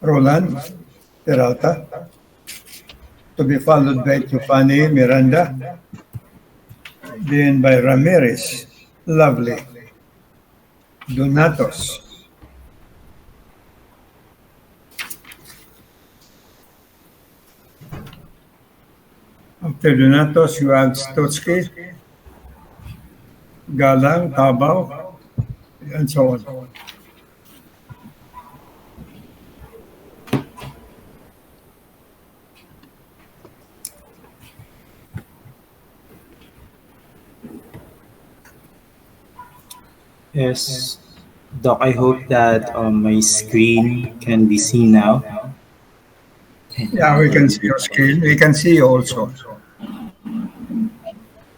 Roland Peralta, to be followed by Tufani Miranda, then by Ramirez, Lovely, Donatos. After Donatos, you have Stotsky, Galang, Tabaw, and so on. Yes, Doc, I hope that my screen can be seen now. Yeah, we can see your screen. We can see you also.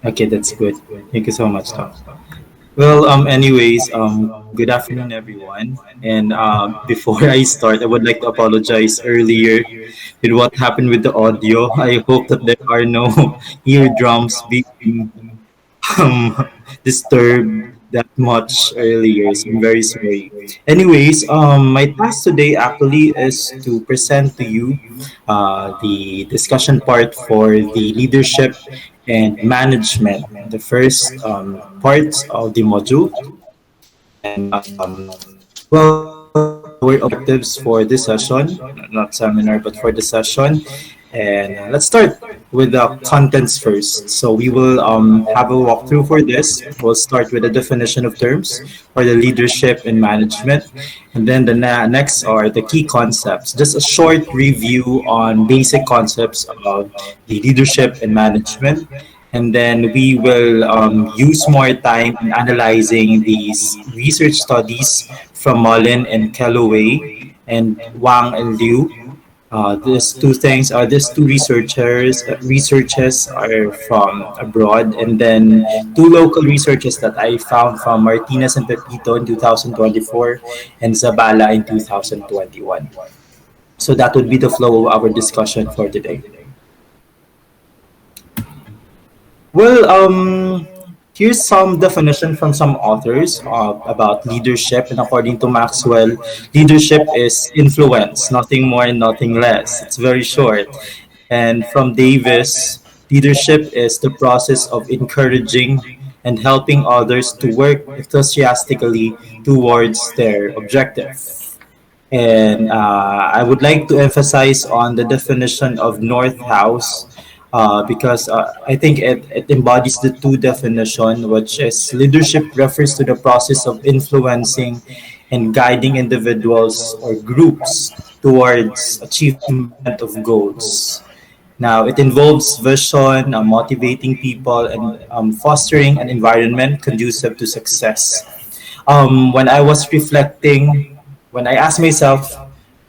Okay, that's good. Thank you so much, Doc. Well, anyways, good afternoon, everyone. And before I start, I would like to apologize earlier with what happened with the audio. I hope that there are no eardrums being um, disturbed that much earlier. So I'm very sorry. Anyways, my task today actually is to present to you the discussion part for the leadership and management, the first part of the module. And well, our objectives for this session, not seminar, but for the session. And let's start with the contents first. So we will have a walkthrough for this. We'll start with the definition of terms for the leadership and management. And then the next are the key concepts. Just a short review on basic concepts of the leadership and management. And then we will use more time in analyzing these research studies from Mullen and Calloway and Wang and Liu. These two researchers are from abroad, and then two local researchers that I found from Martinez and Pepito in 2024 and Zabala in 2021. So that would be the flow of our discussion for today. Well, here's some definition from some authors about leadership. And according to Maxwell, leadership is influence, nothing more and nothing less. It's very short. And from Davis, leadership is the process of encouraging and helping others to work enthusiastically towards their objective. And I would like to emphasize on the definition of North House because I think it embodies the two definition, which is leadership refers to the process of influencing and guiding individuals or groups towards achievement of goals. Now, it involves vision, motivating people, and fostering an environment conducive to success. When I was reflecting, when I asked myself,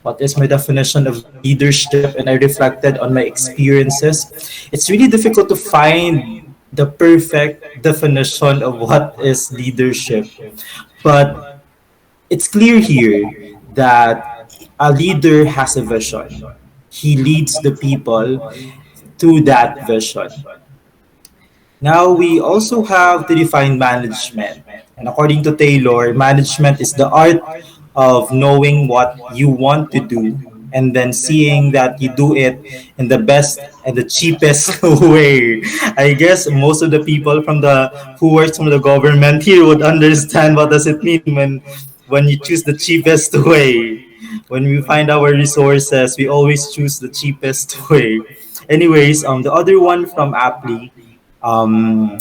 what is my definition of leadership, and I reflected on my experiences, it's really difficult to find the perfect definition of what is leadership. But it's clear here that a leader has a vision. He leads the people to that vision. Now, we also have to define management. And according to Taylor, management is the art of knowing what you want to do and then seeing that you do it in the best and the cheapest way. I guess most of the people from the who works from the government here would understand what does it mean when you choose the cheapest way. When we find our resources, we always choose the cheapest way. Anyways, the other one from Aptly,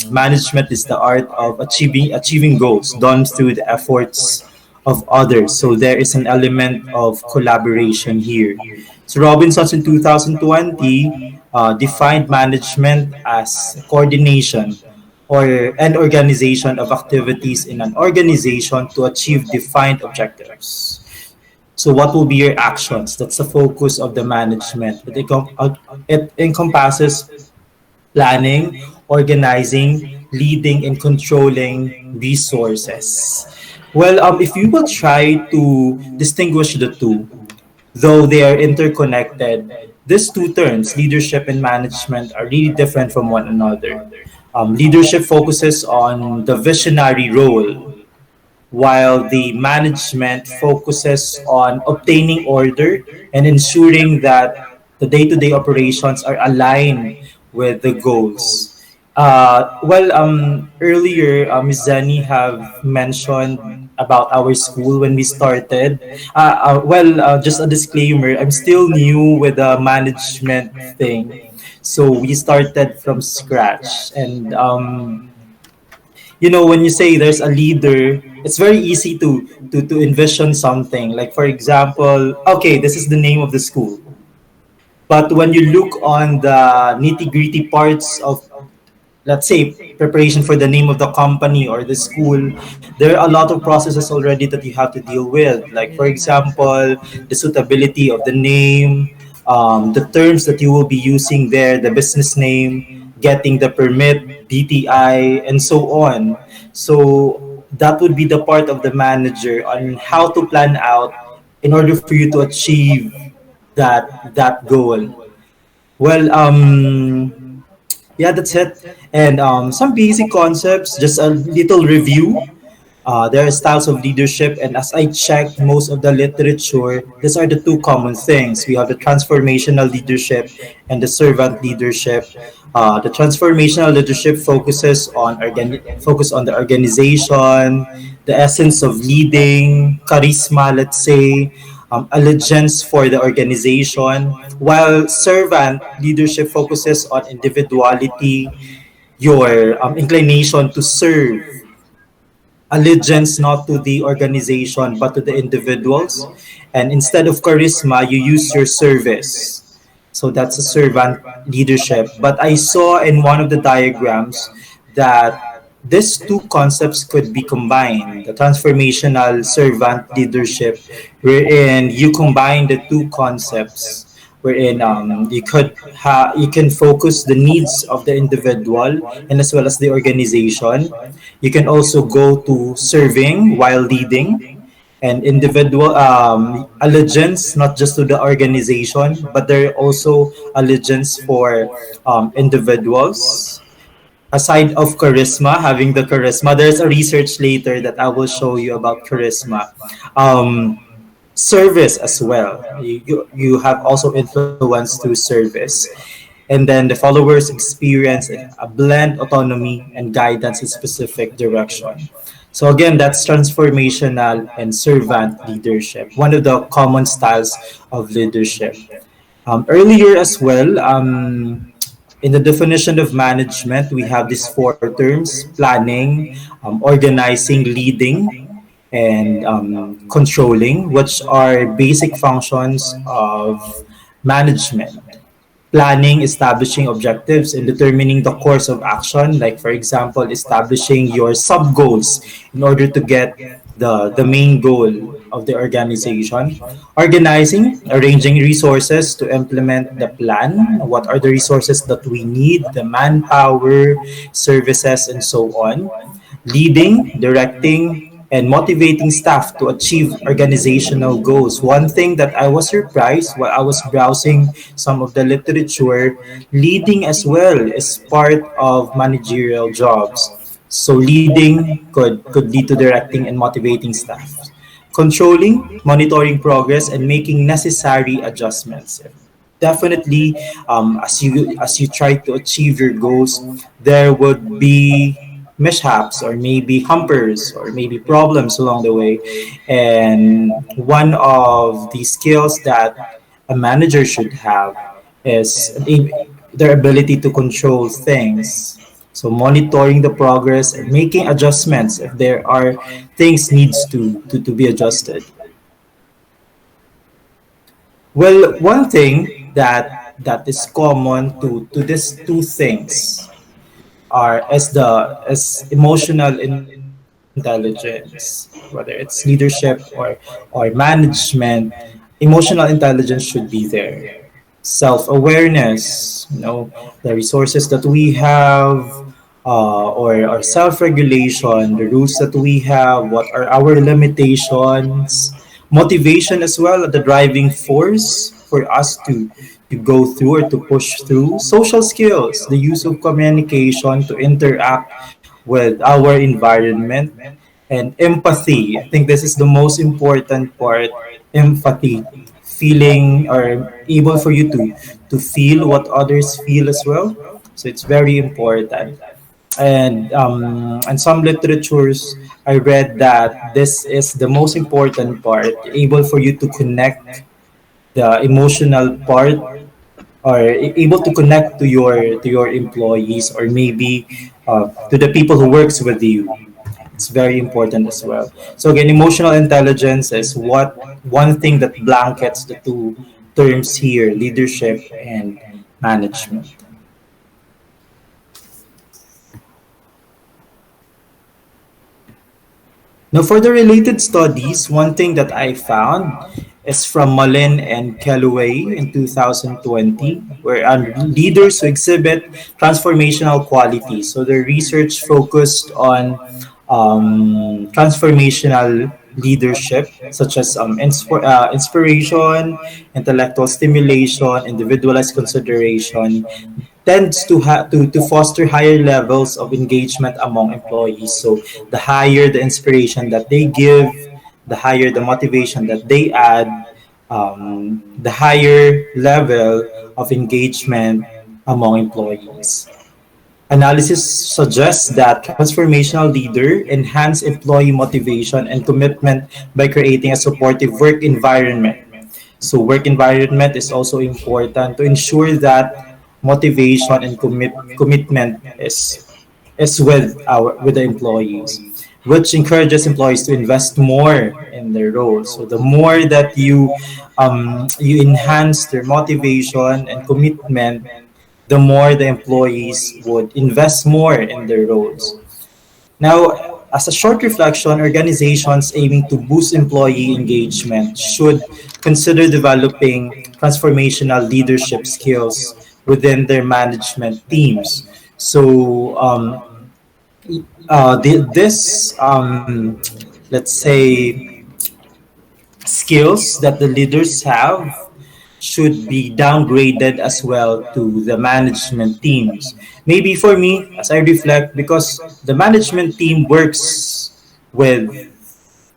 management is the art of achieving goals done through the efforts of others. So there is an element of collaboration here. So Robinson in 2020 defined management as coordination or an organization of activities in an organization to achieve defined objectives. So what will be your actions? That's the focus of the management. It encompasses planning, organizing, leading, and controlling resources. Well, if you will try to distinguish the two, though they are interconnected, these two terms, leadership and management, are really different from one another. Leadership focuses on the visionary role, while the management focuses on obtaining order and ensuring that the day-to-day operations are aligned with the goals. Earlier, Ms. Zani have mentioned about our school when we started. Just a disclaimer, I'm still new with the management thing. So we started from scratch. And, when you say there's a leader, it's very easy to envision something. Like, for example, okay, this is the name of the school. But when you look on the nitty gritty parts of, let's say, preparation for the name of the company or the school, there are a lot of processes already that you have to deal with. Like, for example, the suitability of the name, the terms that you will be using there, the business name, getting the permit, DTI, and so on. So that would be the part of the manager on how to plan out in order for you to achieve that goal. Well, yeah, that's it. And some basic concepts, just a little review. There are styles of leadership, and as I checked most of the literature, these are the two common things. We have the transformational leadership and the servant leadership. The transformational leadership focus on the organization, the essence of leading, charisma, let's say, allegiance for the organization, while servant leadership focuses on individuality, your inclination to serve, allegiance not to the organization but to the individuals, and instead of charisma, you use your service. So that's a servant leadership. But I saw in one of the diagrams that these two concepts could be combined. The transformational servant leadership, wherein you combine the two concepts, wherein you can focus the needs of the individual and as well as the organization. You can also go to serving while leading, and individual allegiance not just to the organization, but there are also allegiance for individuals. Aside of charisma, having the charisma, there's a research later that I will show you about charisma. Um, Service as well. You have also influence through service. And then the followers experience a blend autonomy and guidance in specific direction. So again, that's transformational and servant leadership, one of the common styles of leadership. Earlier as well, in the definition of management, we have these four terms: planning, organizing, leading, and controlling, which are basic functions of management. Planning, establishing objectives and determining the course of action, like for example, establishing your sub goals in order to get the main goal of the organization. Organizing, arranging resources to implement the plan. What are the resources that we need, the manpower, services, and so on. Leading, directing, and motivating staff to achieve organizational goals. One thing that I was surprised while I was browsing some of the literature, leading as well is part of managerial jobs. So leading could lead to directing and motivating staff. Controlling, monitoring progress, and making necessary adjustments. Definitely, as you try to achieve your goals, there would be mishaps or maybe humpers or maybe problems along the way. And one of the skills that a manager should have is their ability to control things. So monitoring the progress and making adjustments if there are things needs to be adjusted. Well, one thing that is common to these two things are as emotional intelligence, whether it's leadership or management. Emotional intelligence should be there. Self-awareness, the resources that we have, or self-regulation, the rules that we have, what are our limitations, motivation as well, the driving force for us to go through or to push through, social skills, the use of communication to interact with our environment, And empathy. I think this is the most important part. Empathy, feeling or able for you to feel what others feel as well. So it's very important. And in some literatures, I read that this is the most important part, able for you to connect the emotional part or able to connect to your employees or maybe to the people who works with you. It's very important as well. So again, emotional intelligence is what one thing that blankets the two terms here, leadership and management. Now, for the related studies, one thing that I found is from Mullen and Calloway in 2020, where leaders who exhibit transformational qualities. So their research focused on transformational leadership, such as inspiration, intellectual stimulation, individualized consideration, tends to foster higher levels of engagement among employees. So the higher the inspiration that they give, the higher the motivation that they add, the higher level of engagement among employees. Analysis suggests that transformational leader enhance employee motivation and commitment by creating a supportive work environment. So work environment is also important to ensure that motivation and commitment is with the employees, which encourages employees to invest more in their roles. So the more that you enhance their motivation and commitment, the more the employees would invest more in their roles. Now, as a short reflection, organizations aiming to boost employee engagement should consider developing transformational leadership skills within their management teams. So, this, let's say, skills that the leaders have should be downgraded as well to the management teams. Maybe for me, as I reflect, because the management team works with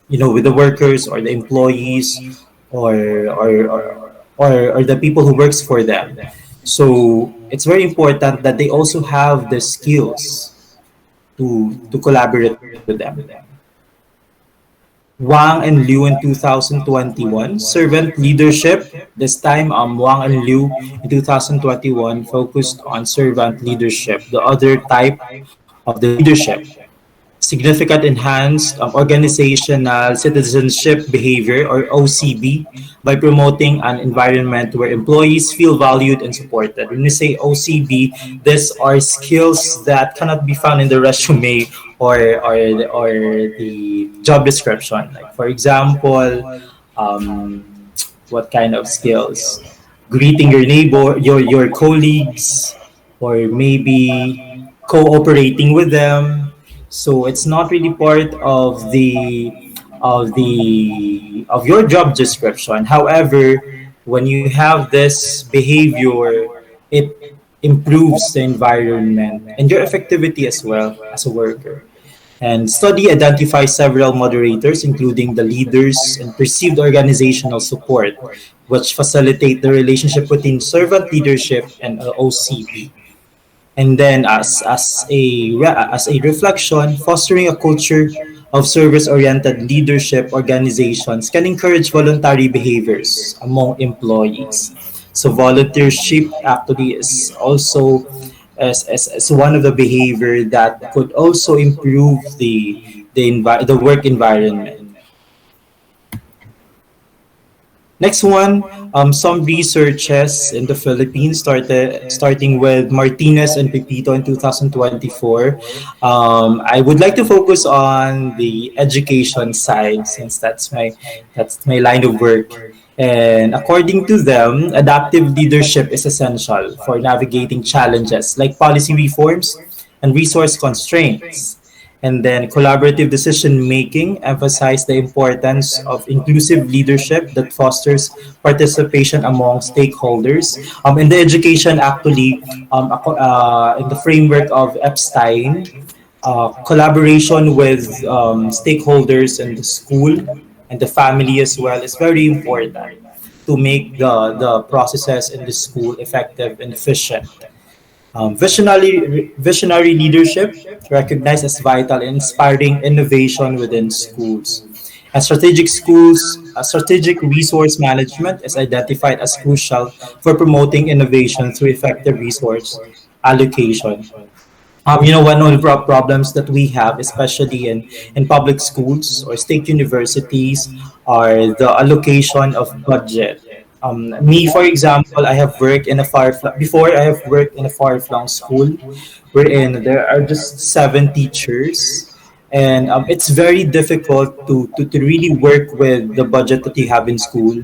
with the workers or the employees or or the people who works for them. So it's very important that they also have the skills to collaborate with them. Wang and Liu in 2021. Servant leadership. This time, Wang and Liu in 2021 focused on servant leadership, the other type of the leadership. Significant enhanced organizational citizenship behavior or OCB by promoting an environment where employees feel valued and supported. When we say OCB, these are skills that cannot be found in the resume or the job description. Like for example, um, what kind of skills? Greeting your neighbor, your colleagues, or maybe cooperating with them. So it's not really part of your job description. However, when you have this behavior, it improves the environment and your effectivity as well as a worker. And study identifies several moderators, including the leaders and perceived organizational support, which facilitate the relationship between servant leadership and OCP. And then as a reflection, fostering a culture of service-oriented leadership organizations can encourage voluntary behaviors among employees. So volunteership actually is also as one of the behavior that could also improve the work environment. Next one, some researches in the Philippines starting with Martinez and Pepito in 2024. I would like to focus on the education side since that's my line of work. And according to them, adaptive leadership is essential for navigating challenges like policy reforms and resource constraints. And then collaborative decision making emphasize the importance of inclusive leadership that fosters participation among stakeholders. In the education, actually, in the framework of Epstein, collaboration with stakeholders in the school and the family as well is very important to make the processes in the school effective and efficient. Visionary leadership recognized as vital in inspiring innovation within schools. And strategic resource management is identified as crucial for promoting innovation through effective resource allocation. One of the problems that we have, especially in public schools or state universities, are the allocation of budget. Me, for example, I have worked in a before I have worked in a far-flung school, wherein there are just 7 teachers, and it's very difficult to really work with the budget that you have in school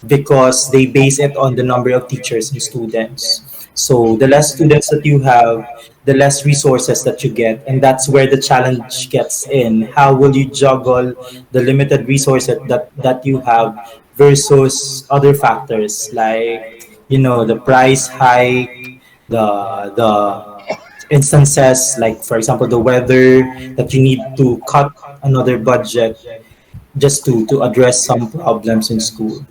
because they base it on the number of teachers and students. So the less students that you have, the less resources that you get, and that's where the challenge gets in. How will you juggle the limited resources that you have versus other factors like the price hike, the instances like, for example, the weather, that you need to cut another budget just to address some problems in school.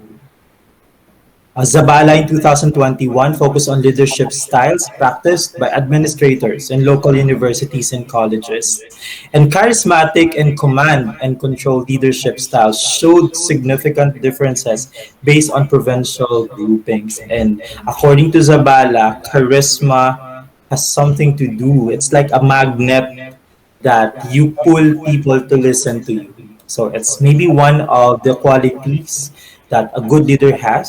Zabala in 2021 focused on leadership styles practiced by administrators in local universities and colleges. And charismatic and command and control leadership styles showed significant differences based on provincial groupings. And according to Zabala, charisma has something to do. It's like a magnet that you pull people to listen to you. So it's maybe one of the qualities that a good leader have,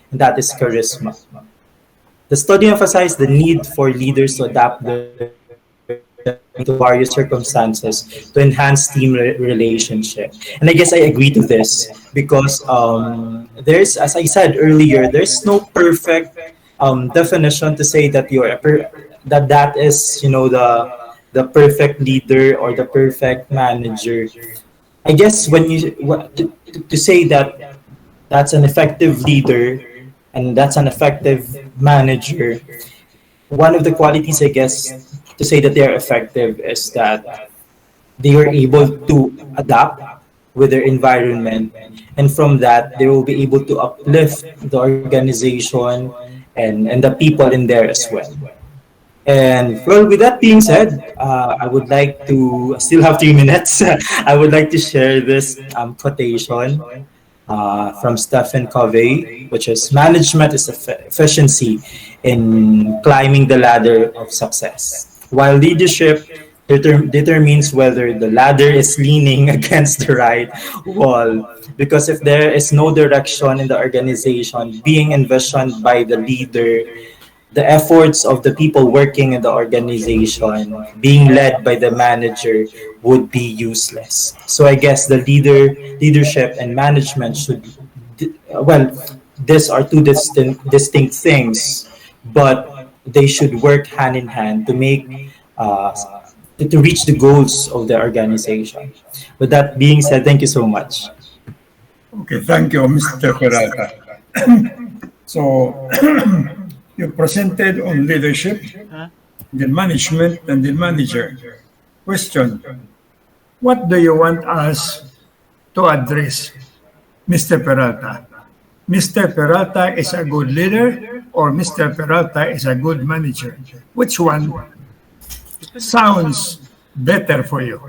and that is charisma. The study emphasized the need for leaders to adapt their to various circumstances to enhance team relationship. And I guess I agree to this because there's, as I said earlier, there's no perfect definition to say that that is the perfect leader or the perfect manager. I guess when to say that that's an effective leader and that's an effective manager, one of the qualities, I guess, to say that they are effective is that they are able to adapt with their environment, and from that they will be able to uplift the organization and the people in there as well. And well, with that being said, I would like to still have 3 minutes. I would like to share this quotation from Stephen Covey, which is management is efficiency in climbing the ladder of success, while leadership determines whether the ladder is leaning against the right wall. Because if there is no direction in the organization being envisioned by the leader, the efforts of the people working in the organization being led by the manager would be useless. So I guess the leadership and management should, well, these are two distinct things, but they should work hand in hand to make to reach the goals of the organization. With that being said, thank you so much. Okay, thank you, Mr. Peralta. So, you presented on leadership, the management, and the manager. Question: what do you want us to address, Mr. Peralta? Mr. Peralta is a good leader or Mr. Peralta is a good manager? Which one sounds better for you?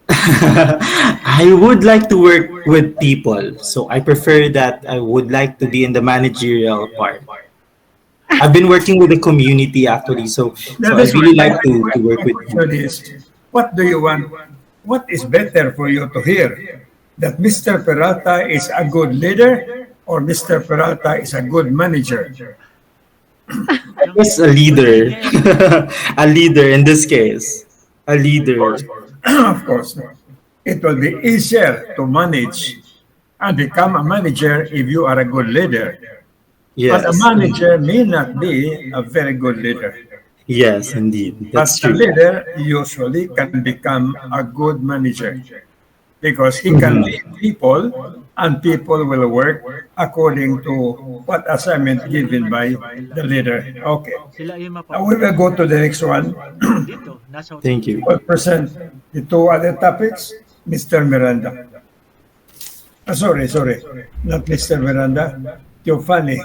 I would like to work with people, so I prefer that I would like to be in the managerial part. I've been working with the community actually, so I really like to work with people. What do you want? What is better for you to hear? That Mr. Peralta is a good leader or Mr. Peralta is a good manager? I guess a leader, a leader in this case, a leader. Of course, it will be easier to manage and become a manager if you are a good leader. Yes, But a manager may not be a very good leader. yes, indeed, But that's a true. leader usually can become a good manager because he can lead people and people will work according to what assignment given by the leader. Okay. Sila yung We will go to the next one. dito, nasa Thank you. We'll present the two other topics. Mr. Miranda. Sorry. Not Mr. Miranda. Giovanni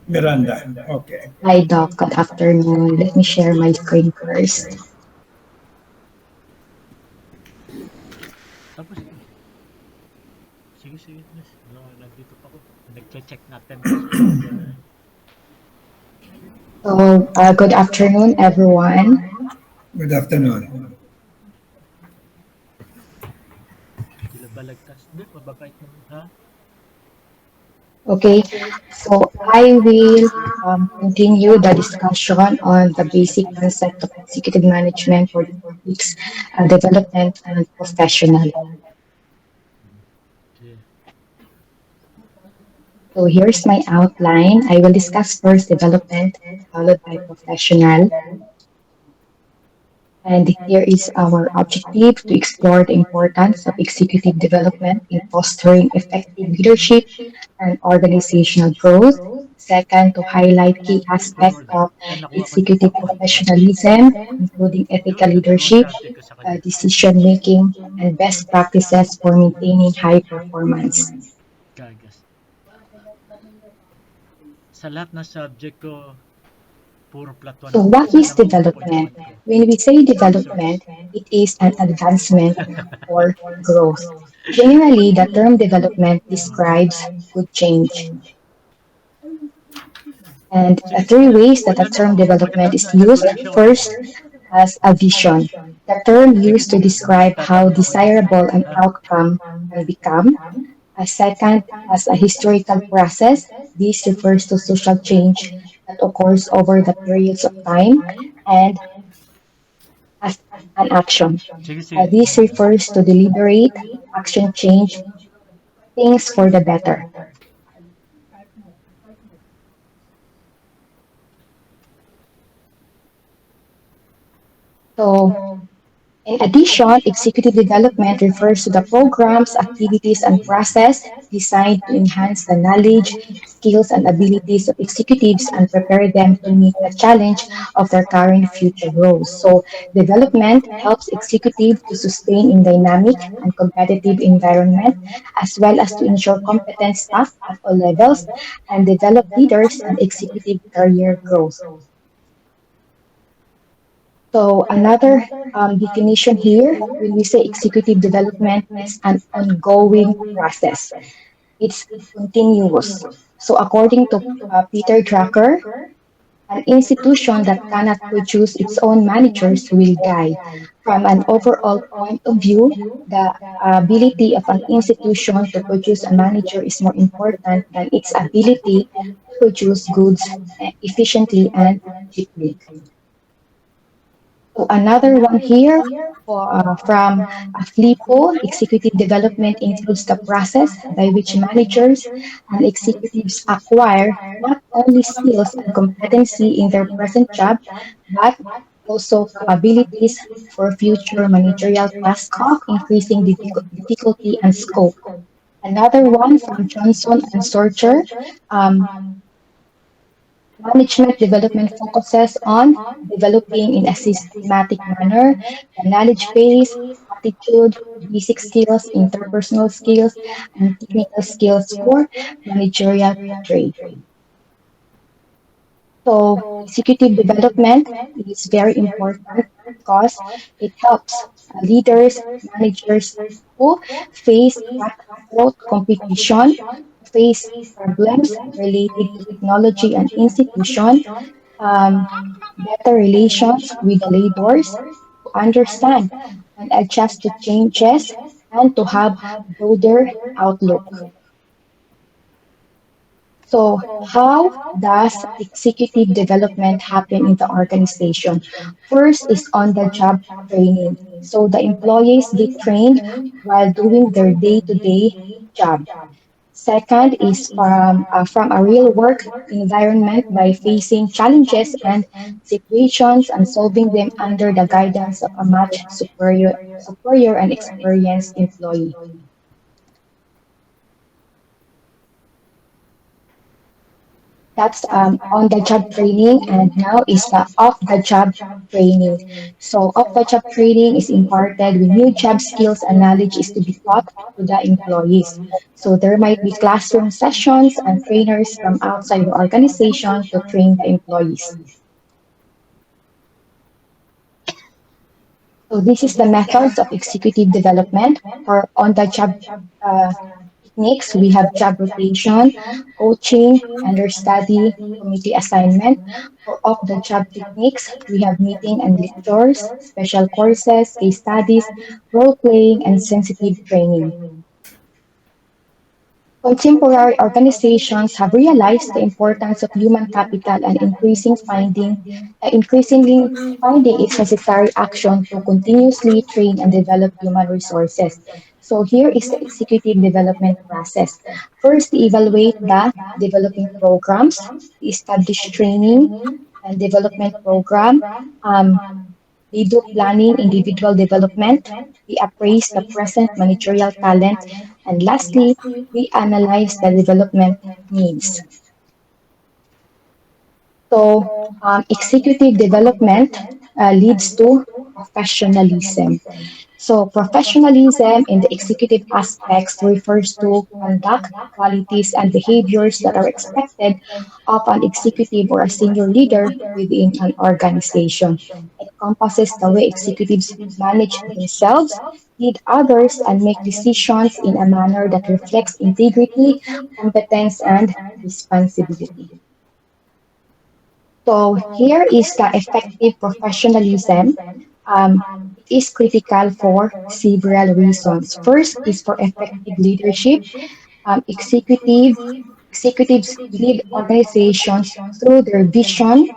Miranda. Okay. Hi, Doc. Good afternoon. Let me share my screen first. Tapos, sige, miss. Nandito pa ako. Nag-check natin. So, good afternoon, everyone. Good afternoon. Sila balagtas. Hindi, mababait naman, ha? Okay, so I will continue the discussion on the basic concept of executive management for the topics development and professional. Sige. So here's my outline. I will discuss first development, followed by professional. And here is our objective to explore the importance of executive development in fostering effective leadership and organizational growth. Second, to highlight key aspects of executive professionalism, including ethical leadership, decision making, and best practices for maintaining high performance. Gagas. Sa lahat ng subject ko, puro platuan. So what is development? When we say development, it is an advancement or growth. Generally, the term development describes good change. And three ways that the term development is used. First, as a vision. The term used to describe how desirable an outcome can become. Second, as a historical process. This refers to social change that occurs over the periods of time. And as an action. Sige. This refers to deliberate action change things for the better. So, in addition, executive development refers to the programs, activities, and process designed to enhance the knowledge, skills, and abilities of executives and prepare them to meet the challenge of their current future roles. So, development helps executives to sustain in dynamic and competitive environment, as well as to ensure competent staff at all levels and develop leaders and executive career growth. So another definition here, when we say executive development, is an ongoing process. It's continuous. So according to Peter Drucker, an institution that cannot produce its own managers will die. From an overall point of view, the ability of an institution to produce a manager is more important than its ability to produce goods efficiently and cheaply. So another one here from FLIPO, executive development includes the process by which managers and executives acquire not only skills and competency in their present job, but also capabilities for future managerial tasks of increasing difficulty and scope. Another one from Johnson and Sorcher, management development focuses on developing in a systematic manner the knowledge base, attitude, basic skills, interpersonal skills, and technical skills for managerial trade. So, executive development is very important because it helps leaders, managers who face cutthroat competition, face problems related to technology and institution, um, better relations with the leaders, to understand and adjust to changes, and to have broader outlook. So, how does executive development happen in the organization? First is on the job training. So, the employees get trained while doing their day to day job. Second is from a real work environment by facing challenges and situations and solving them under the guidance of a much superior and experienced employee. That's on the job training, and now is the off the job training. So, off the job training is imparted when new job skills and knowledge is to be taught to the employees. So, there might be classroom sessions and trainers from outside the organization to train the employees. So this is the methods of executive development for on-the-job uh, techniques. We have job rotation, coaching, understudy, committee assignment. For off-the-job techniques, we have meeting and lectures, special courses, case studies, role-playing, and sensitive training. Contemporary organizations have realized the importance of human capital and increasingly finding its necessary action to continuously train and develop human resources. So here is the executive development process. First, evaluate the developing programs, establish training and development program. They do planning, individual development. We appraise the present managerial talent. And lastly, we analyze the development needs. So, executive development leads to professionalism. So, professionalism in the executive aspects refers to conduct, qualities, and behaviors that are expected of an executive or a senior leader within an organization. It encompasses the way executives manage themselves, lead others, and make decisions in a manner that reflects integrity, competence, and responsibility. So here is the effective professionalism. It is critical for several reasons. First is for effective leadership. Executives lead organizations through their vision,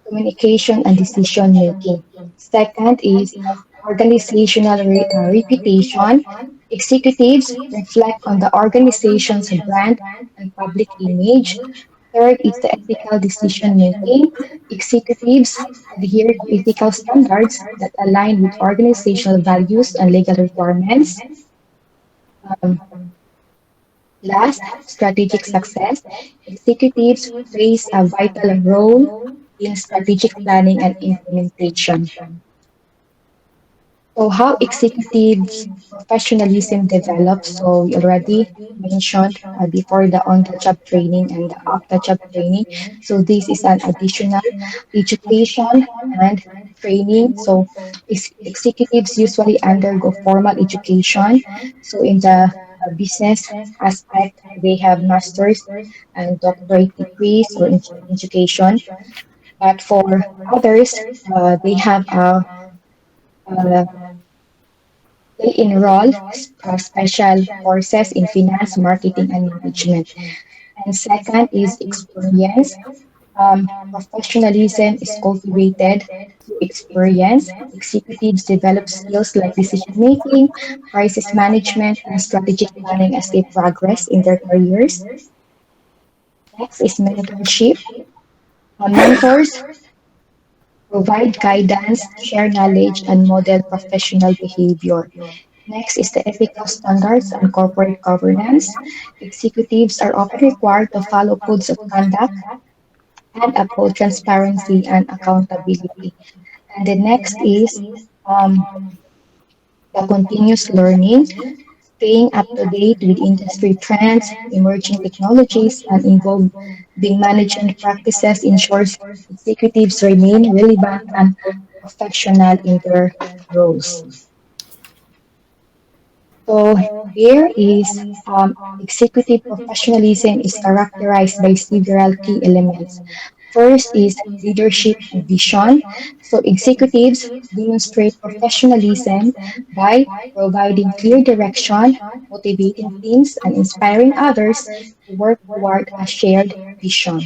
communication, and decision making. Second is organizational reputation. Executives reflect on the organization's brand and public image. Third is the ethical decision making. Executives adhere to ethical standards that align with organizational values and legal requirements. Um, Last, strategic success. Executives plays a vital role in strategic planning and implementation. So how executives professionalism develops. So we already mentioned before the on-the-job training and the off-the-job training. So this is an additional education and training. So executives usually undergo formal education. So in the business aspect, they have master's and doctorate degrees or education. But for others, they have a they enroll special courses in finance, marketing, and management. And second is experience. Professionalism is cultivated through experience. Executives develop skills like decision making, crisis management, and strategic planning as they progress in their careers. Next is mentorship. Mentors provide guidance, share knowledge, and model professional behavior. Next is the ethical standards and corporate governance. Executives are often required to follow codes of conduct and uphold transparency and accountability. And the next is um, the continuous learning, staying up to date with industry trends, emerging technologies, and involving management practices ensures executives remain relevant and professional in their roles. So here is executive professionalism is characterized by several key elements. First is leadership and vision. So executives demonstrate professionalism by providing clear direction, motivating teams, and inspiring others to work toward a shared vision.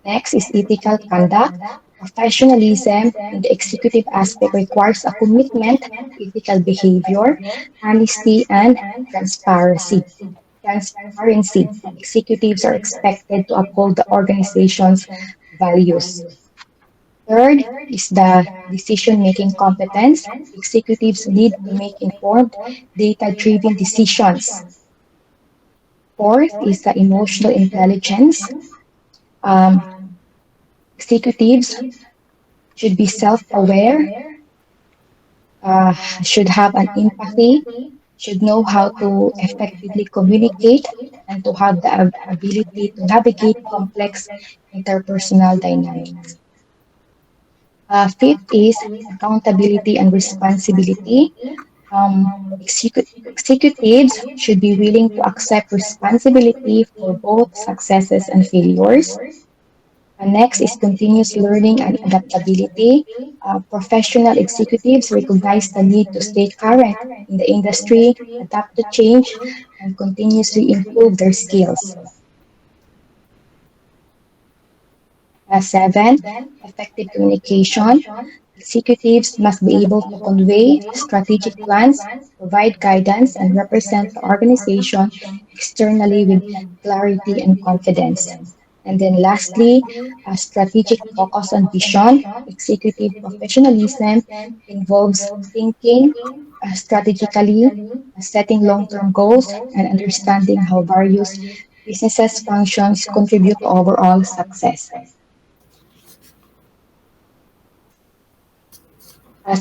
Next is ethical conduct. Professionalism in the executive aspect requires a commitment to ethical behavior, honesty, and transparency. Transparency. Executives are expected to uphold the organization's values. Third is the decision-making competence. Executives need to make informed, data-driven decisions. Fourth is the emotional intelligence. Um, Executives should be self-aware, uh, should have an empathy, should know how to effectively communicate, and to have the ability to navigate complex interpersonal dynamics. Fifth is accountability and responsibility. Executives should be willing to accept responsibility for both successes and failures. Next is continuous learning and adaptability. Professional executives recognize the need to stay current in the industry, adapt to change, and continuously improve their skills. Seven, effective communication. Executives must be able to convey strategic plans, provide guidance, and represent the organization externally with clarity and confidence. And then lastly, a strategic focus on vision. Executive professionalism involves thinking strategically, setting long-term goals, and understanding how various businesses functions contribute to overall success.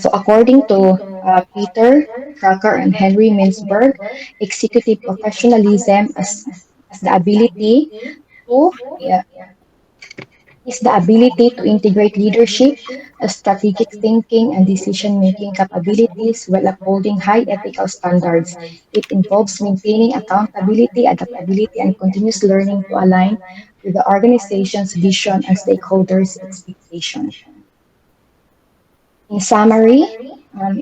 So according to Peter Drucker and Henry Mintzberg, executive professionalism as the ability to yeah, is the ability to integrate leadership, strategic thinking, and decision-making capabilities while upholding high ethical standards. It involves maintaining accountability, adaptability, and continuous learning to align with the organization's vision and stakeholders' expectations. In summary,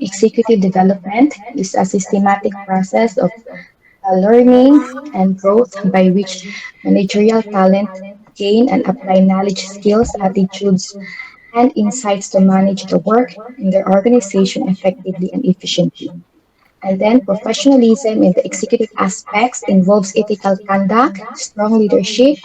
executive development is a systematic process of learning and growth by which managerial talent gain and apply knowledge, skills, attitudes, and insights to manage the work in their organization effectively and efficiently. And then professionalism in the executive aspects involves ethical conduct, strong leadership,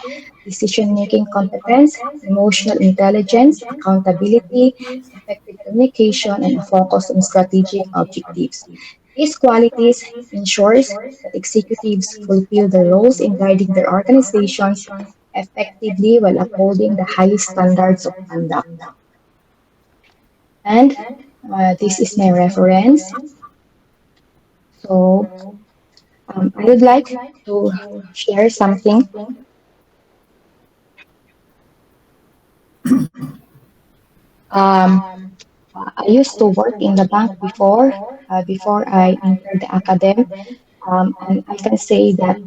decision-making competence, emotional intelligence, accountability, effective communication, and a focus on strategic objectives. These qualities ensures that executives fulfill their roles in guiding their organizations effectively while upholding the highest standards of conduct. And this is my reference. So I would like to share something. Um, I used to work in the bank before I entered the academy. And I can say that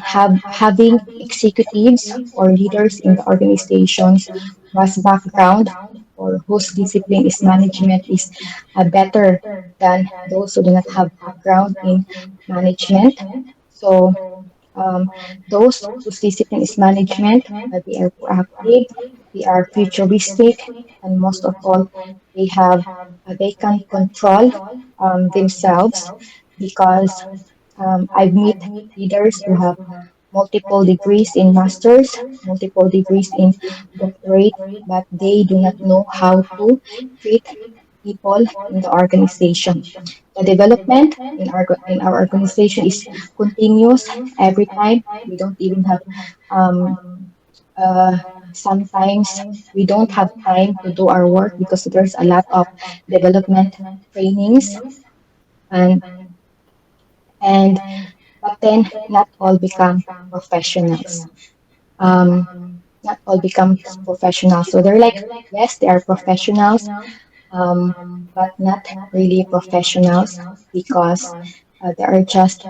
having executives or leaders in the organizations whose background or whose discipline is management is better than those who do not have background in management. So um, those whose discipline is management, they are proactive, they are futuristic, and most of all, they can control themselves because I've met leaders who have multiple degrees in masters, multiple degrees in doctorate, but they do not know how to treat people in the organization. The development in our organization is continuous every time. We don't even have um, uh, sometimes we don't have time to do our work because there's a lot of development trainings and and but then not all become professionals. Um, Not all become professionals. So they're like, yes, they are professionals, um, but not really professionals because there are just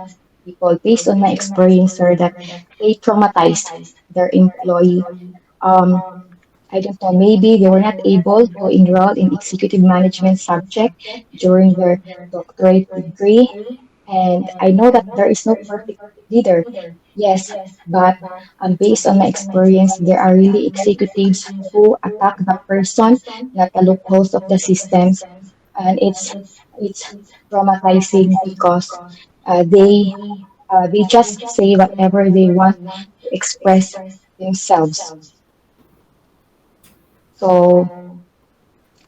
people, based on my experience, sir, that they traumatized their employee. Um, I don't know, maybe they were not able to enroll in executive management subject during their doctorate degree. And I know that there is no perfect leader, yes, but based on my experience, there are really executives who attack the person, not the loopholes of the systems, and it's traumatizing because they just say whatever they want to express themselves. So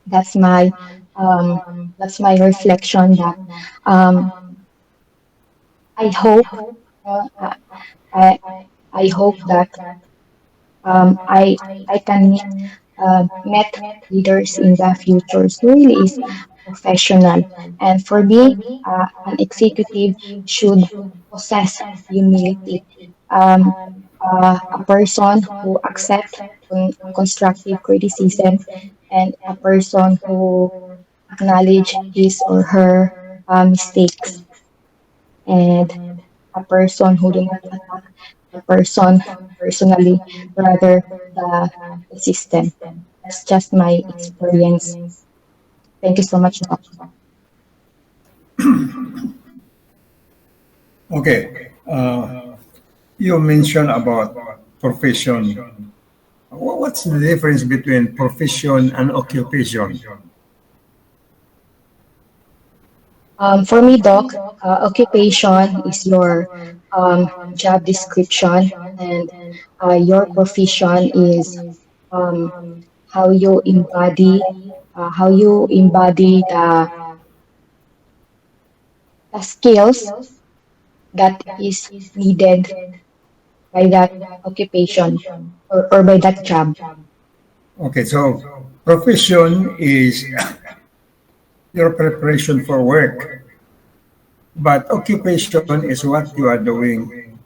that's my um, that's my reflection that um, I hope uh, I I hope that I can met leaders in the future. So really is professional. And for me, an executive should possess humility. Um, a person who accepts constructive criticism and a person who acknowledge his or her mistakes and a person who do not attack the person personally, rather the system. That's just my experience. Thank you so much, Doc. Okay. You mentioned about profession. What's the difference between profession and occupation? For me, Doc, occupation is your job description, and your profession is um, how you embody the skills that is needed by that occupation or by that job. Okay, so profession is your preparation for work, but occupation is what you are doing.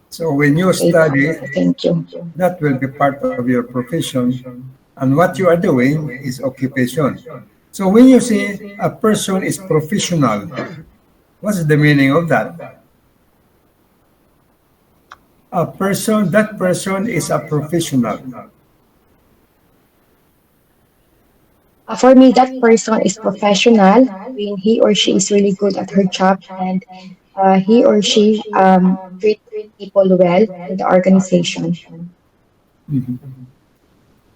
So when you Okay, study, thank you. that will be part of your profession, and what you are doing is occupation. So when you say a person is professional, what's the meaning of that? That person is a professional. For me, that person is professional when he or she is really good at her job and he or she treat people well in the organization. Mhm.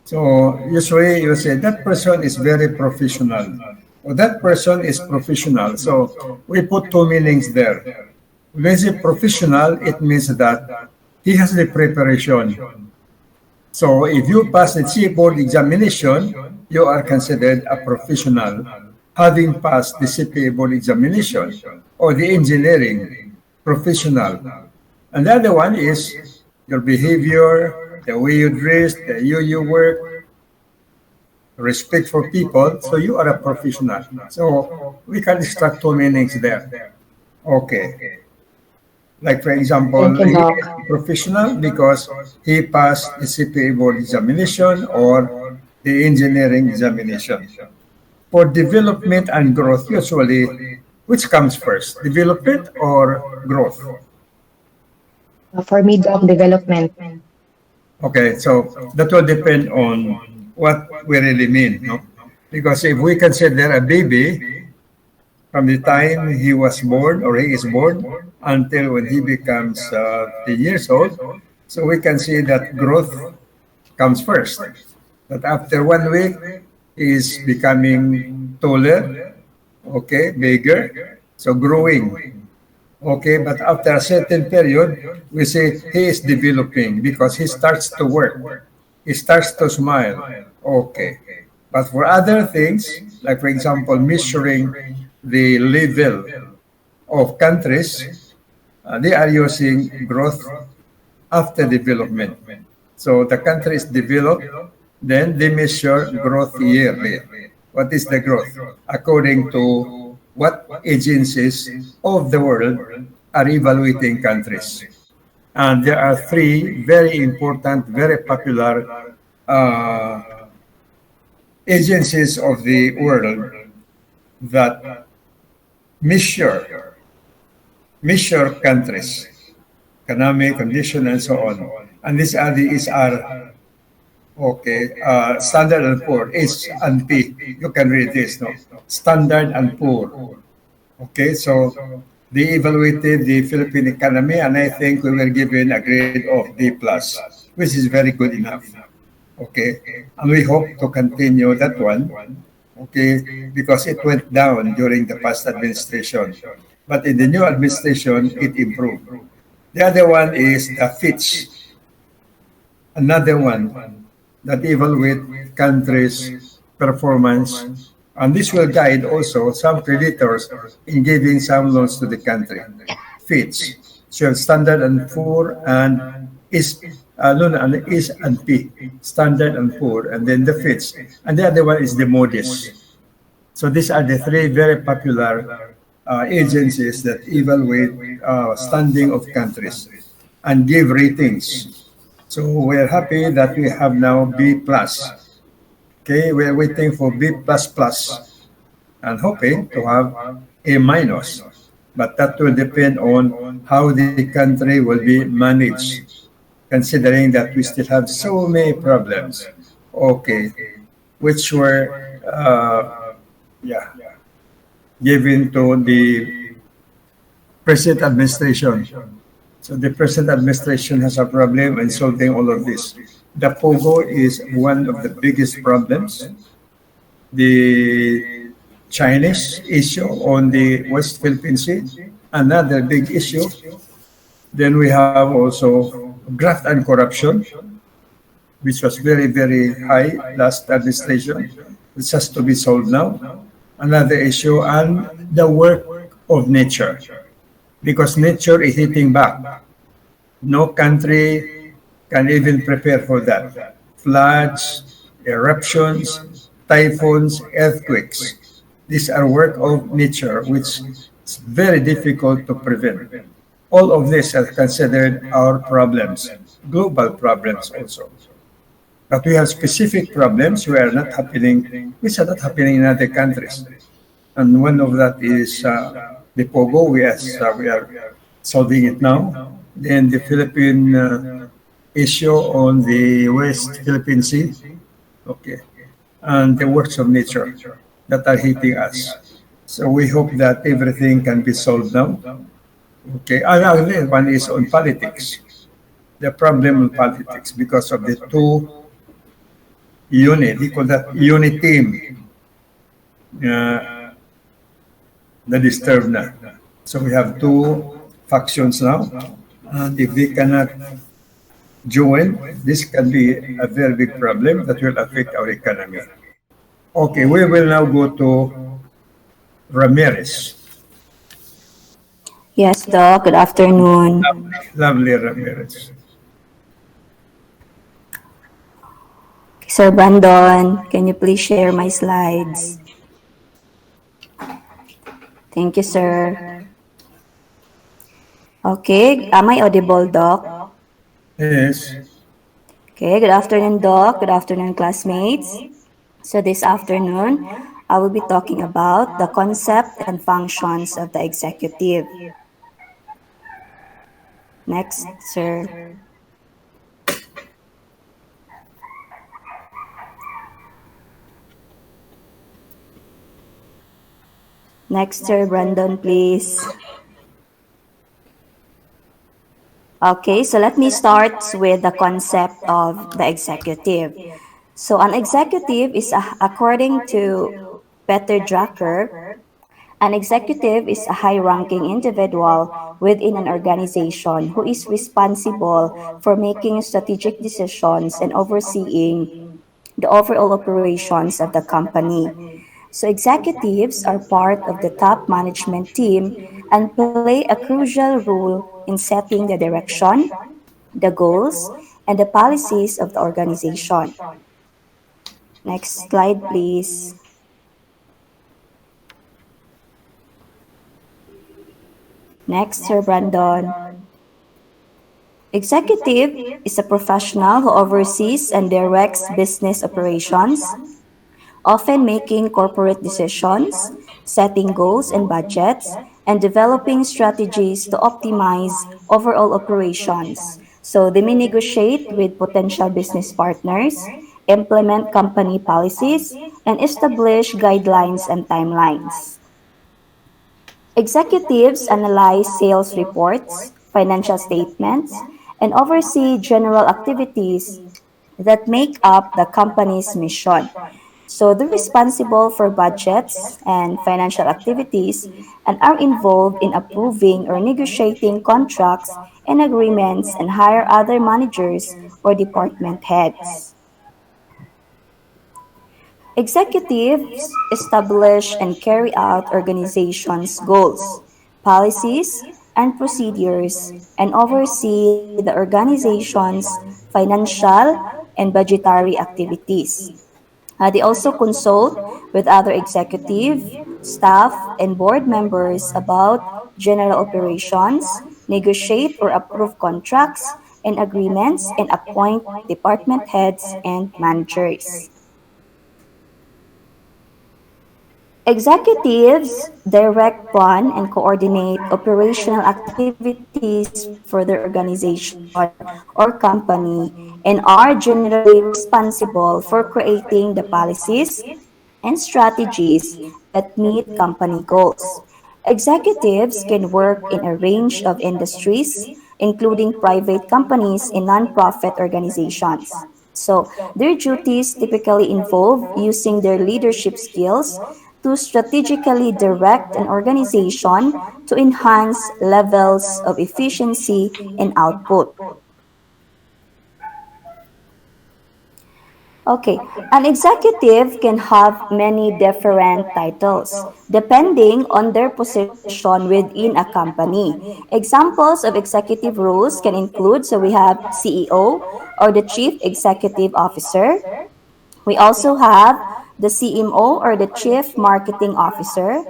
So usually you say that person is very professional. Or that person is professional. So we put two meanings there. When you say professional, it means that he has the preparation. So if you pass the CA board examination, you are considered a professional, having passed the CPA board examination or the engineering professional. And the other one is your behavior, the way you dress, the way you work, respect for people. So you are a professional. So we can extract two meanings there. Okay. Like for example, Thank you, he Doc. is professional because he passed the CPA board examination or the engineering examination. For development and growth, usually, which comes first, development or growth? For me, Doc, development. Okay, so that will depend on what we really mean, no? Because if we consider a baby from the time he was born or he is born until when he becomes 10 years old, so we can see that growth comes first. But after 1 week, he is becoming taller, okay, bigger, so growing. Okay, but after a certain period, we say he is developing because he starts to work. He starts to smile. Okay. But for other things, like for example, measuring the level of countries, they are using growth after development. So the country is developed, then they measure growth yearly. What is the growth? According to what agencies of the world are evaluating countries. And there are three very important, very popular agencies of the world that measure countries, economic condition, and so on. And these are the SR, okay, Standard and Poor, H and P. You can read this, no? Standard and Poor. Okay, so they evaluated the Philippine economy, and I think we were given a grade of D plus, which is very good enough. Okay, and we hope to continue that one. Okay, because it went down during the past administration, but in the new administration, it improved. The other one is the Fitch, another one that evaluate countries' performance, and this will guide also some creditors in giving some loans to the country. Fitch, so Standard and Poor and no, no, and is and P, Standard and Poor, and then the Fitch, and the other one is the Moody's. So these are the three very popular agencies that evaluate standing of countries and give ratings. So we're happy that we have now B plus. Okay, we're waiting for B plus plus and hoping to have A minus. But that will depend on how the country will be managed, considering that we still have so many problems. Okay, which were yeah, given to the present administration. So the present administration has a problem in solving all of this. The POGO is one of the biggest problems. The Chinese issue on the West Philippine Sea, another big issue. Then we have also graft and corruption, which was very, very high last administration, which has to be solved now. Another issue, and the work of nature, because nature is hitting back. No country can even prepare for that. Floods, eruptions, typhoons, earthquakes. These are work of nature, which is very difficult to prevent. All of this are considered our problems, global problems also. But we have specific problems which are not happening in other countries. And one of that is the POGO, we are solving it now. Then the Philippine issue on the West Philippine Sea, okay, and the works of nature that are hitting us. So we hope that everything can be solved now. Okay, another one is on politics. The problem in politics because of the two unit, we call that unit team, the disturbed na. So we have two factions now, and if they cannot join, this can be a very big problem that will affect our economy. Okay, we will now go to Ramirez. Yes, Doc. Good afternoon. Lovely Ramirez. Sir Brandon, can you please share my slides? Thank you, sir. Okay, am I audible, Doc? Yes. Okay, good afternoon, Doc. Good afternoon, classmates. So this afternoon, I will be talking about the concept and functions of the executive. Next, sir. Next, Sir Brandon, please. Okay, so let me start with the concept of the executive. So an executive is, according to Peter Drucker, an executive is a high-ranking individual within an organization who is responsible for making strategic decisions and overseeing the overall operations of the company. So executives are part of the top management team and play a crucial role in setting the direction, the goals, and the policies of the organization. Next slide, please. Next, Sir Brandon. Executive is a professional who oversees and directs business operations, often making corporate decisions, setting goals and budgets, and developing strategies to optimize overall operations. So they may negotiate with potential business partners, implement company policies, and establish guidelines and timelines. Executives analyze sales reports, financial statements, and oversee general activities that make up the company's mission. So they're responsible for budgets and financial activities and are involved in approving or negotiating contracts and agreements and hire other managers or department heads. Executives establish and carry out organizations' goals, policies, and procedures and oversee the organization's financial and budgetary activities. They also consult with other executive, staff, and board members about general operations, negotiate or approve contracts and agreements, and appoint department heads and managers. Executives direct, plan, and coordinate operational activities for their organization or company and are generally responsible for creating the policies and strategies that meet company goals. Executives can work in a range of industries, including private companies and nonprofit organizations. So, their duties typically involve using their leadership skills to strategically direct an organization to enhance levels of efficiency and output. Okay, an executive can have many different titles depending on their position within a company. Examples of executive roles can include, so we have CEO or the Chief Executive Officer. We also have the CMO or the Chief Marketing Officer.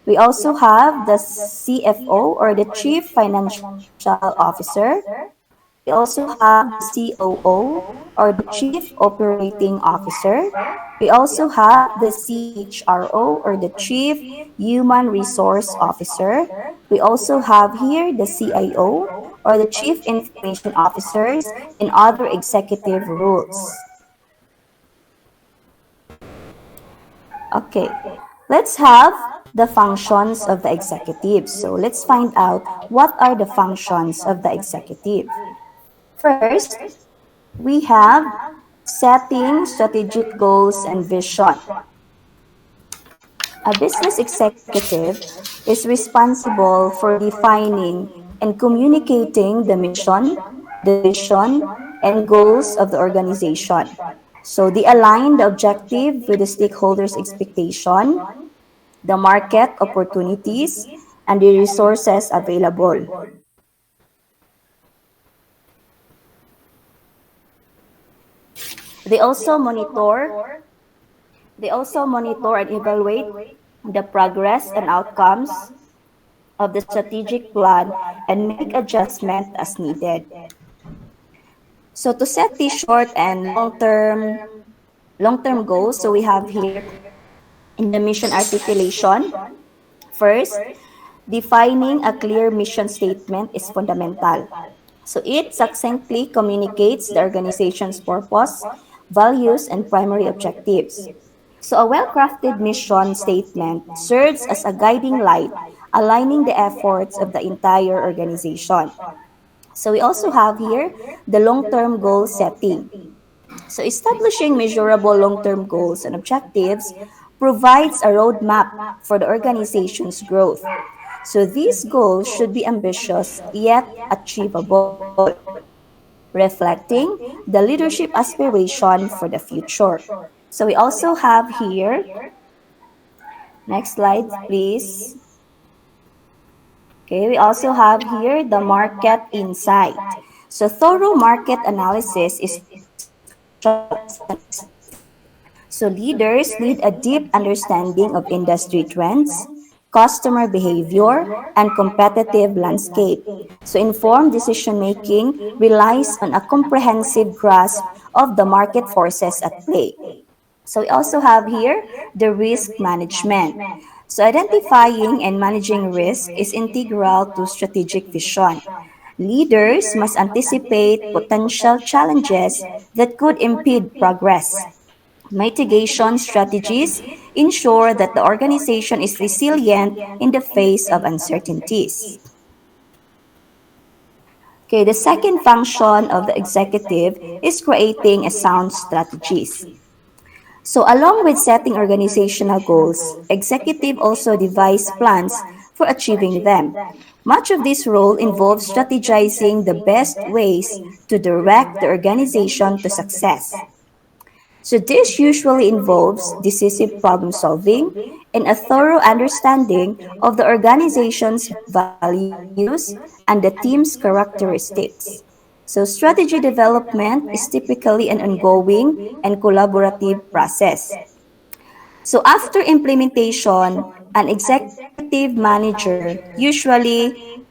We also have the CFO or the Chief Financial Officer. We also have the COO or the Chief Operating Officer. We also have the CHRO or the Chief Human Resource Officer. We also have here the CIO or the Chief Information Officers and other executive roles. Okay, let's have the functions of the executive. So let's find out what are the functions of the executive. First, we have setting strategic goals and vision. A business executive is responsible for defining and communicating the mission, the vision, and goals of the organization. So they align the objective with the stakeholders' expectation, the market opportunities, and the resources available. They also monitor and evaluate the progress and outcomes of the strategic plan and make adjustment as needed. So to set these short and long-term goals, so we have here in the mission articulation. First, defining a clear mission statement is fundamental. So it succinctly communicates the organization's purpose, values, and primary objectives. So a well-crafted mission statement serves as a guiding light, aligning the efforts of the entire organization. So we also have here the long-term goal setting. So establishing measurable long-term goals and objectives provides a roadmap for the organization's growth. So these goals should be ambitious yet achievable, reflecting the leadership aspiration for the future. So we also have here, next slide please. Okay, we also have here the market insight. So thorough market analysis is so leaders need a deep understanding of industry trends, customer behavior, and competitive landscape. So informed decision-making relies on a comprehensive grasp of the market forces at play. So we also have here the risk management. So identifying and managing risk is integral to strategic vision. Leaders must anticipate potential challenges that could impede progress. Mitigation strategies ensure that the organization is resilient in the face of uncertainties. Okay, the second function of the executive is creating a sound strategies. So along with setting organizational goals, executive also devise plans for achieving them. Much of this role involves strategizing the best ways to direct the organization to success. So this usually involves decisive problem solving and a thorough understanding of the organization's values and the team's characteristics. So, strategy development is typically an ongoing and collaborative process. So, after implementation, an executive manager usually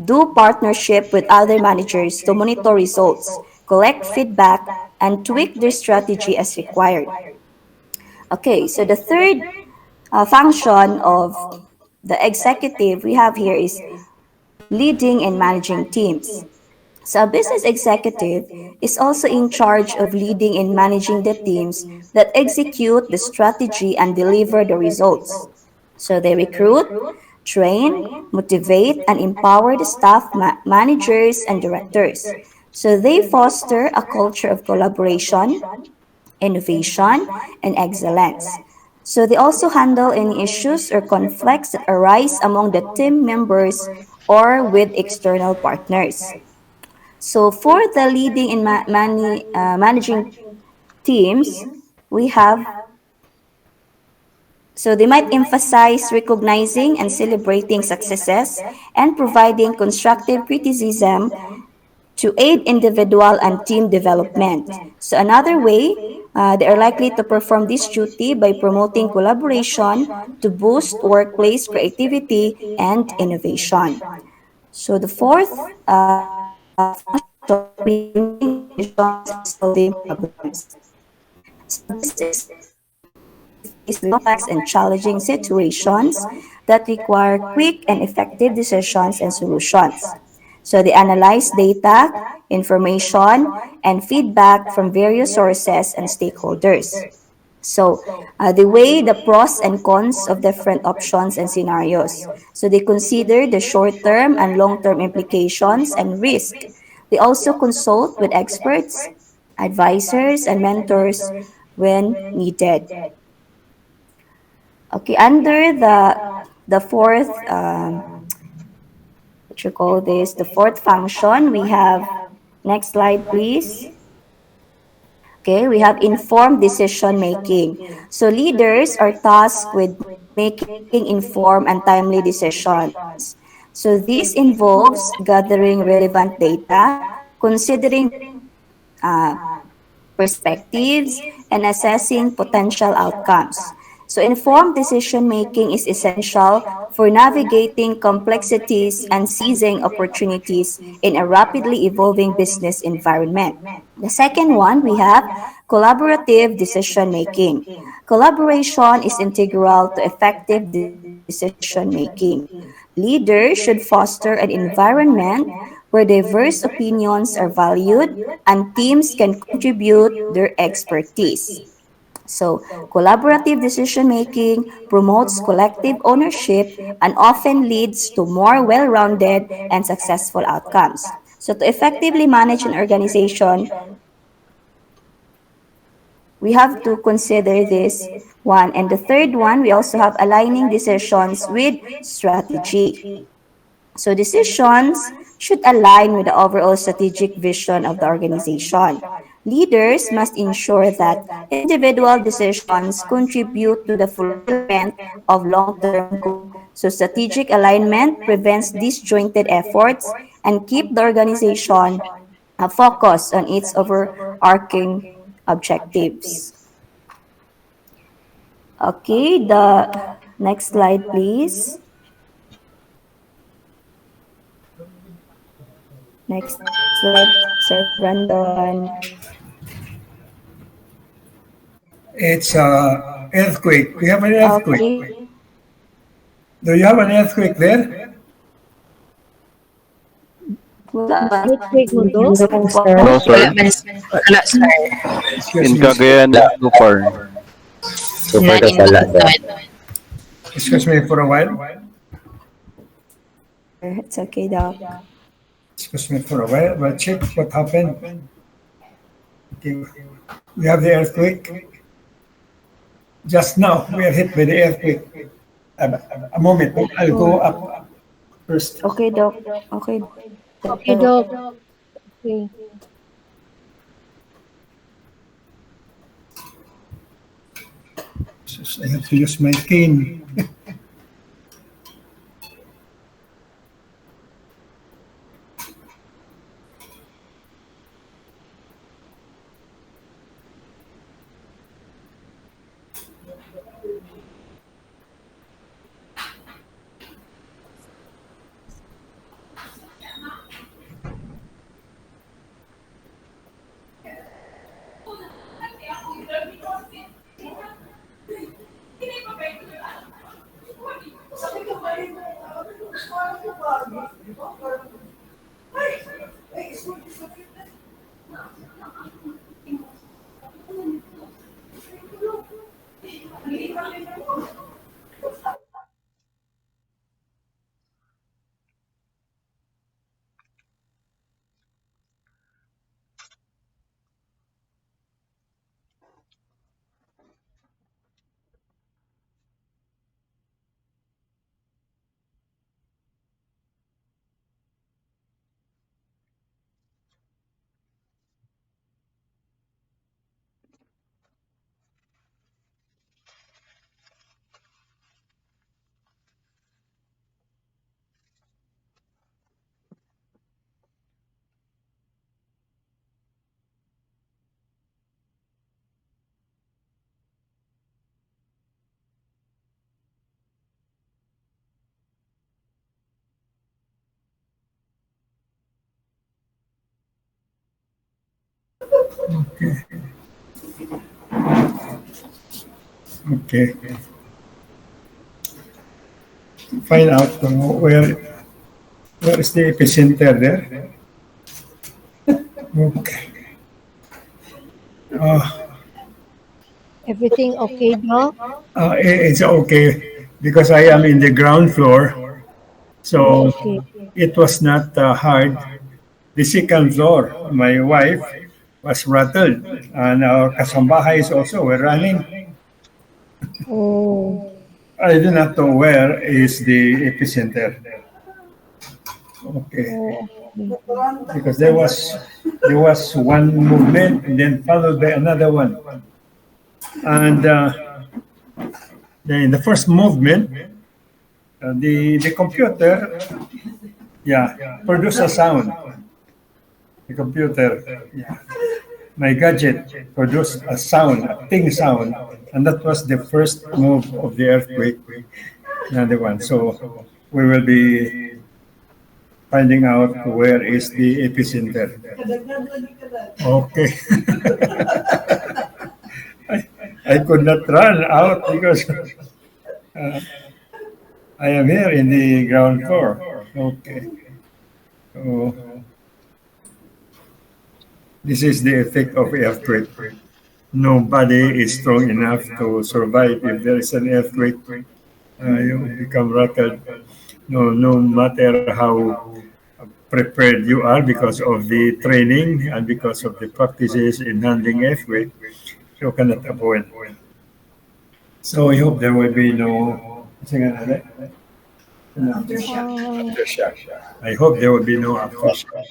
do partnership with other managers to monitor results, collect feedback, and tweak their strategy as required. Okay, so the third function of the executive we have here is leading and managing teams. So, a business executive is also in charge of leading and managing the teams that execute the strategy and deliver the results. So, they recruit, train, motivate, and empower the staff, managers, and directors. So, they foster a culture of collaboration, innovation, and excellence. So, they also handle any issues or conflicts that arise among the team members or with external partners. So for the leading and managing teams, we have, so they might emphasize recognizing and celebrating successes and providing constructive criticism to aid individual and team development. So another way, they are likely to perform this duty by promoting collaboration to boost workplace creativity and innovation. So the fourth function is decisions and solving problems. So this is face complex and challenging situations that require quick and effective decisions and solutions. So they analyze data, information, and feedback from various sources and stakeholders. So they weigh the pros and cons of different options and scenarios. So they consider the short-term and long-term implications and risk. They also consult with experts, advisors, and mentors when needed. Okay, under the fourth, what you call this, the fourth function, we have, next slide, please. Okay, we have informed decision making. So leaders are tasked with making informed and timely decisions. So this involves gathering relevant data, considering perspectives, and assessing potential outcomes. So informed decision making is essential for navigating complexities and seizing opportunities in a rapidly evolving business environment. The second one, we have collaborative decision making. Collaboration is integral to effective decision making. Leaders should foster an environment where diverse opinions are valued and teams can contribute their expertise. So, collaborative decision making promotes collective ownership and often leads to more well rounded and successful outcomes. So, to effectively manage an organization, we have to consider this one. And the third one, we also have aligning decisions with strategy. So decisions should align with the overall strategic vision of the organization. Leaders must ensure that individual decisions contribute to the fulfillment of long-term goals. So strategic alignment prevents disjointed efforts and keep the organization focused on its overarching objectives. Okay, the next slide, please. Next slide, Sir Brandon. It's earthquake. We have an earthquake. Okay. Do you have an earthquake there? Wala ba? Earthquake, Mundo? No, sir. Wala, sir. Excuse In me. Cagayan, so far. Super ka pala daw. Excuse me for a while. It's okay, Doc. Excuse me for a while. But check what happened. Okay. We have the earthquake. Just now, we are hit by the earthquake. A moment. I'll go up first. Okay, Doc. Okay. Okay, Doc. Okay. I have to use my cane. Okay. Okay. Find out where is the epicenter there. Okay. Everything okay, Doc? It's okay because I am in the ground floor, so Okay. it was not hard. The second floor, my wife was rattled, and our kasambahays also were running. Oh, I do not know where is the epicenter. Okay, oh, because there was one movement and then followed by another one, and in the first movement, the computer, produced a sound. The computer, my gadget produced a sound, a ting sound, and that was the first move of the earthquake. Another one. So we will be finding out where is the epicenter. Okay. I could not run out because I am here in the ground floor. Okay. So this is the effect of earthquake. Nobody is strong enough to survive if there is an earthquake. You become rattled. No matter how prepared you are because of the training and because of the practices in handling earthquake, you cannot avoid. So I hope there will be no aftershock. I hope there will be no aftershock.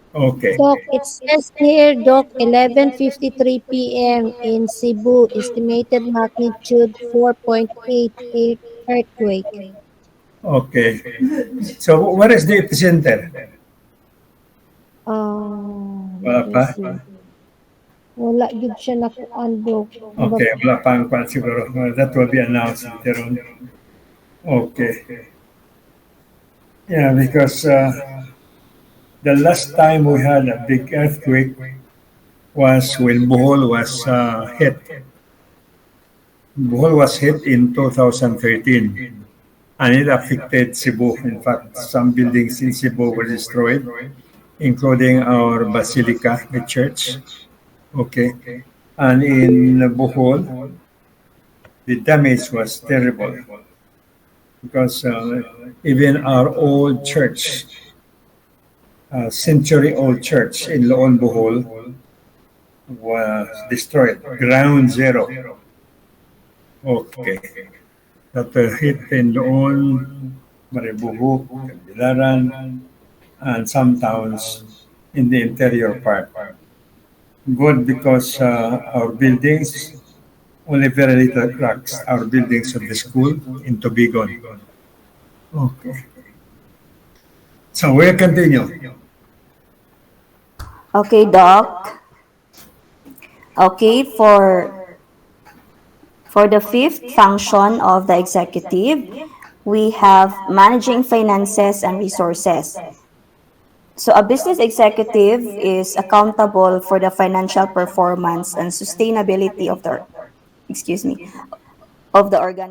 Okay. Doc, it says here, Doc, 11:53 p.m. in Cebu, estimated magnitude 4.88 earthquake. Okay. So where is the epicenter? Wala Let me pa? see. Wala gid siya nakuan, Doc. Okay, wala pa ang kwan siguro. Well, that will be announced later on. Okay. Yeah, because the last time we had a big earthquake was when Bohol was hit. Bohol was hit in 2013 and it affected Cebu. In fact, some buildings in Cebu were destroyed, including our basilica, the church. Okay. And in Bohol, the damage was terrible because even our old church, century-old church in Loon, Bohol, was destroyed. Ground zero. Okay. That hit in Loon, Maribuhuk, Candelaran, and some towns in the interior part. Good because our buildings only very little cracks are buildings of the school in Tubigon. Okay. So we'll continue. Okay, Doc. Okay, for the fifth function of the executive, we have managing finances and resources. So a business executive is accountable for the financial performance and sustainability of the, of the organization.